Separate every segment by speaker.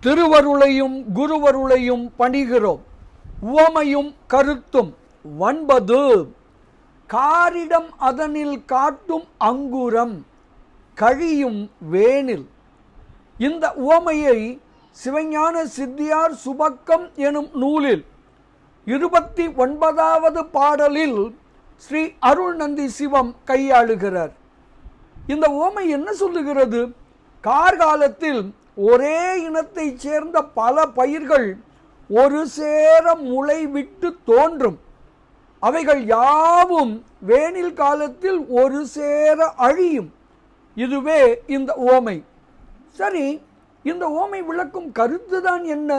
Speaker 1: திருவருளையும் குருவருளையும் பணிகிறோம். உவமையும் கருத்தும் 9. காரிடம் அதனில் காட்டும் அங்குரம் கழியும் வேனில். இந்த உவமையை சிவஞான சித்தியார் சுபக்கம் எனும் நூலில் 29வது பாடலில் ஸ்ரீ அருள்நந்தி சிவம் கையாளுகிறார். இந்த உவமை என்ன சொல்லுகிறது? கார்காலத்தில் ஒரே இனத்தைச் சேர்ந்த பல பயிர்கள் ஒரு சேர முளை விட்டு தோன்றும். அவைகள் யாவும் வேனில் காலத்தில் ஒரு சேர அழியும். இதுவே இந்த உவமை. சரி, இந்த உவமை விளக்கும் கருத்துதான் என்ன?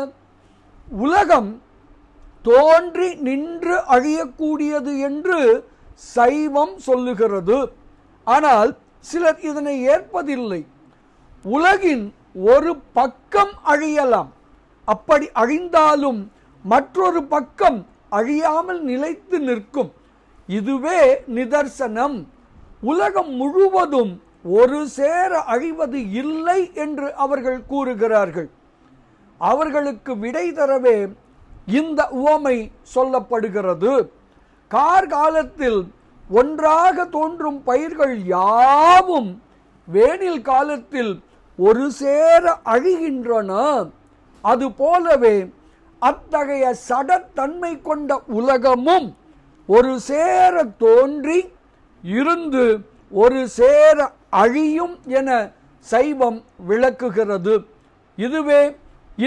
Speaker 1: உலகம் தோன்றி நின்று அழியக்கூடியது என்று சைவம் சொல்லுகிறது. ஆனால் சிலர் இதனை ஏற்பதில்லை. உலகின் ஒரு பக்கம் அழியலாம். அப்படி அழிந்தாலும் மற்றொரு பக்கம் அழியாமல் நிலைத்து நிற்கும். இதுவே நிதர்சனம். உலகம் முழுவதும் ஒரு சேர அழிவது இல்லை என்று அவர்கள் கூறுகிறார்கள். அவர்களுக்கு விடை தரவே இந்த உவமை சொல்லப்படுகிறது. கார்காலத்தில் ஒன்றாக தோன்றும் பயிர்கள் யாவும் வேனில் காலத்தில் ஒரு சேர அழிகின்றன. அதுபோலவே அத்தகைய சடத்தன்மை கொண்ட உலகமும் ஒரு சேர தோன்றி இருந்து ஒரு சேர அழியும் என சைவம் விளக்குகிறது. இதுவே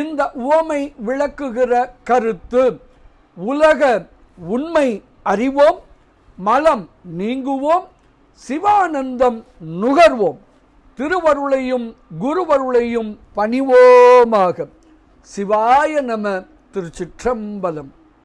Speaker 1: இந்த உவமை விளக்குகிற கருத்து. உலக உண்மை அறிவோம், மலம் நீங்குவோம், சிவானந்தம் நுகர்வோம், திருவருளையும் குருவருளையும் பணிவோமாக. சிவாய நம. திருச்சிற்றம்பலம்.